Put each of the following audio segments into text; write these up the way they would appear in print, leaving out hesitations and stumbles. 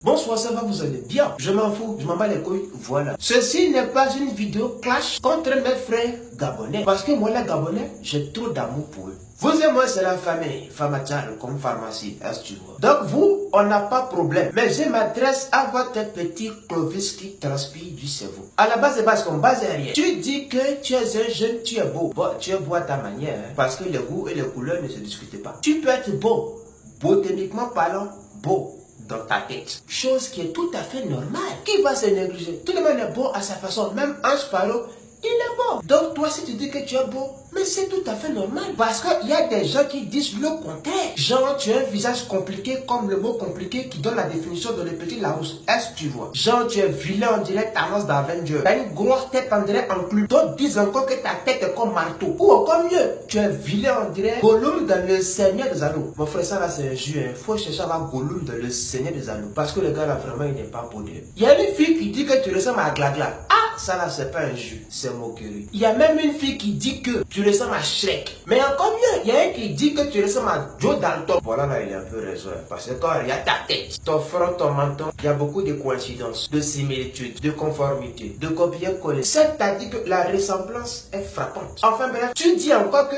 Bonsoir, ça va, vous allez bien? Je m'en fous, je m'en bats les couilles, voilà. Ceci n'est pas une vidéo clash contre mes frères gabonais. Parce que moi, les gabonais, j'ai trop d'amour pour eux. Vous et moi, c'est la famille, Famachal, comme pharmacie, est-ce que tu vois? Donc vous, on n'a pas de problème. Mais je m'adresse à votre petit Clovis qui transpire du cerveau. À la base, c'est parce qu'on base rien. Tu dis que tu es un jeune, tu es beau. Bon, tu es beau à ta manière, hein, parce que les goûts et les couleurs ne se discutent pas. Tu peux être beau, botaniquement parlant, beau dans ta tête. Chose qui est tout à fait normale. Qui va se négliger? Tout le monde est beau à sa façon. Même Ange Paro, il est beau. Donc toi, si tu dis que tu es beau, mais c'est tout à fait normal. Parce qu'il y a des gens qui disent le contraire. Genre, tu as un visage compliqué comme le mot compliqué qui donne la définition de le petit Larousse. Est-ce que tu vois? Genre, tu es vilain, on dirait Thanos d'Avenger. T'as une grosse tête, on dirait enclume. D'autres disent encore que ta tête est comme marteau. Ou encore mieux, tu es vilain, on dirait Gollum dans le Seigneur des Anneaux. Mon frère, ça là, c'est un jeu. Il faut chercher à avoir Gollum dans le Seigneur des Anneaux. Parce que le gars là, vraiment, il n'est pas beau. Il y a une fille qui dit que tu ressembles à Glagla. Ça là, c'est pas un jeu, c'est moquerie. Il y a même une fille qui dit que tu ressembles à Shrek. Mais encore mieux, il y a un qui dit que tu ressembles à Joe Dalton. Voilà, là, il a un peu raison. Parce que quand il y a ta tête, ton front, ton menton, il y a beaucoup de coïncidences, de similitudes, de conformité, de copier-coller. C'est-à-dire que la ressemblance est frappante. Enfin bref, tu dis encore que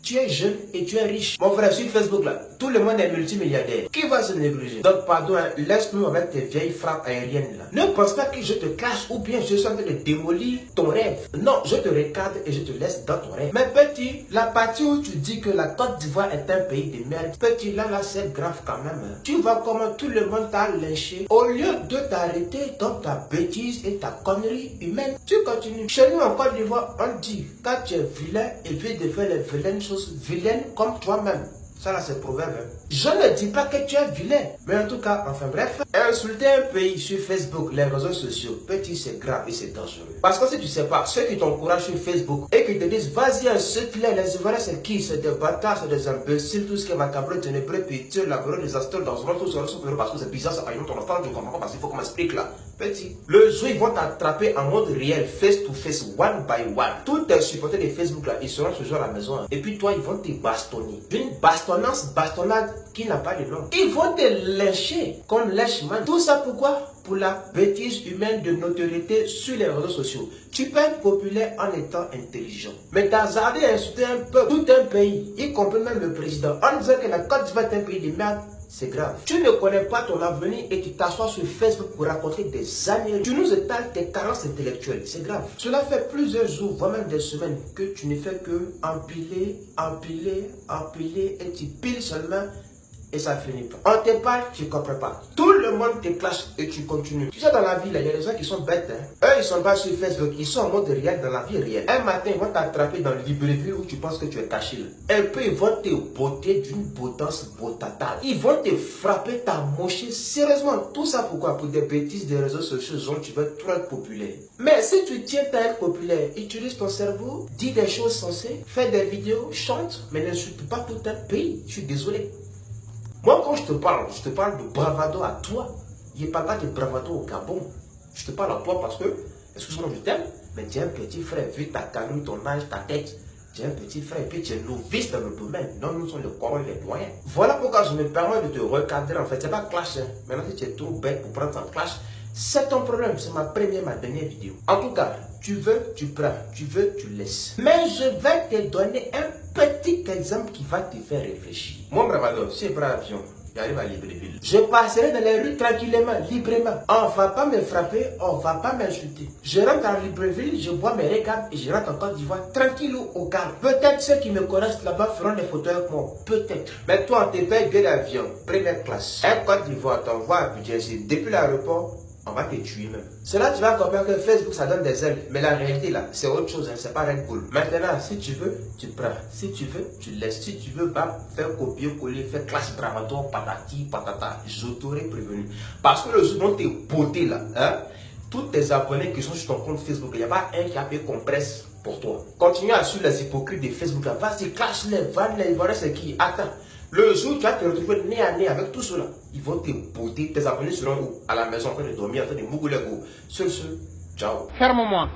tu es jeune et tu es riche. Mon frère, sur Facebook là, tout le monde est multimilliardaire. Qui va se négliger? Donc pardon, hein, laisse-nous avec tes vieilles frappes aériennes là. Ne pense pas que je te cache ou bien je suis en train de démolir ton rêve. Non, je te recadre et je te laisse dans ton rêve. Mais petit, la partie où tu dis que la Côte d'Ivoire est un pays de merde, petit, là c'est grave quand même. Hein. Tu vois comment tout le monde t'a lynché. Au lieu de t'arrêter dans ta bêtise et ta connerie humaine, tu continues. Chez nous en Côte d'Ivoire, on dit, quand tu es vilain, évite de faire les vilaines choses vilaine comme toi-même. Ça là c'est proverbe. Hein. Je ne dis pas que tu es vilain. Mais en tout cas, enfin bref, insulter un pays sur Facebook, les réseaux sociaux, petit c'est grave et c'est dangereux. Parce que si tu sais pas, ceux qui t'encouragent sur Facebook et qui te disent vas-y insulte-les, les Ivoiriens c'est qui? C'est des bâtards, c'est des imbéciles, tout ce qui est macabre, ténébreux, pitié, laborieux, désastreux, dans ce monde, tout ça, parce que c'est bizarre, ça par ton enfant, je comprends pas parce qu'il faut qu'on m'explique là. Petit, le jour ils vont t'attraper en mode réel, face to face, one by one. Tous tes supporters de Facebook là, ils seront toujours à la maison. Hein. Et puis toi, ils vont te bastonner. Une bastonnade qui n'a pas de nom. Ils vont te lyncher comme lèche-man. Tout ça pourquoi? Pour la bêtise humaine de notoriété sur les réseaux sociaux. Tu peux être populaire en étant intelligent. Mais t'as hasardé à insulter un peuple, tout un pays, y compris même le président, en disant que la Côte d'Ivoire est un pays de merde. C'est grave. Tu ne connais pas ton avenir et tu t'assois sur Facebook pour raconter des années. Tu nous étales tes carences intellectuelles. C'est grave. Cela fait plusieurs jours, voire même des semaines, que tu ne fais que empiler et tu piles seulement et ça finit pas. On te parle, tu ne comprends pas. Tout le monde te clash et tu continues. Tu sais, dans la vie, là, il y a des gens qui sont bêtes. Hein. Eux, ils sont pas sur Facebook, ils sont en mode réel dans la vie réelle. Un matin, ils vont t'attraper dans le Libreville où tu penses que tu es caché. Là. Et puis, ils vont te botter d'une potence botatale. Ils vont te frapper, t'amocher. Sérieusement, tout ça pourquoi? Pour des bêtises des réseaux sociaux dont tu veux trop être populaire. Mais si tu tiens à être populaire, utilise ton cerveau, dis des choses sensées, fais des vidéos, chante, mais n'insulte pas tout un pays. Je suis désolé. Moi, quand je te parle de bravado à toi. Il ne parle pas de bravado au Gabon. Je te parle à toi parce que, excuse-moi, je t'aime, mais tu es un petit frère, vu ta carrure, ton âge, ta tête. Tu es un petit frère, et puis tu es novice dans le domaine. Non, nous sommes les corons et les doyens. Voilà pourquoi je me permets de te recadrer. En fait, c'est pas clash. Hein. Maintenant, si tu es trop bête pour prendre un clash, c'est ton problème. C'est ma dernière vidéo. En tout cas, tu veux, tu prends. Tu veux, tu laisses. Mais je vais te donner un petit exemple qui va te faire réfléchir. Mon bravado, c'est prends l'avion. J'arrive à Libreville. Je passerai dans les rues tranquillement, librement. On ne va pas me frapper, on ne va pas m'insulter. Je rentre à Libreville, je bois mes récaps et je rentre en Côte d'Ivoire tranquille ou au calme. Peut-être ceux qui me connaissent là-bas feront des photos avec moi. Peut-être. Mais toi, on te paye bien l'avion, première classe. Un Côte d'Ivoire t'envoie à Abidjan, depuis l'aéroport. On va te tuer même. Cela, tu vas comprendre que Facebook, ça donne des ailes. Mais la réalité, là, c'est autre chose. Hein, c'est pas Red Bull. Maintenant, si tu veux, tu prends. Si tu veux, tu laisses. Si tu veux, va faire copier-coller, faire classe bravado, patati, patata. Je t'aurais prévenu. Parce que le jour dont t'es beauté, là, hein, tous tes abonnés qui sont sur ton compte Facebook, il n'y a pas un qui a payé compresse pour toi. Continue à suivre les hypocrites de Facebook, là. Vas-y, clash-les, vanne-les, voilà c'est qui. Attends. Le jour où tu vas te retrouver nez à nez avec tout cela, ils vont te botter, tes abonnés seront où? À la maison en train de dormir, en train de mougouler go. Sur ce, ciao. Ferme-moi.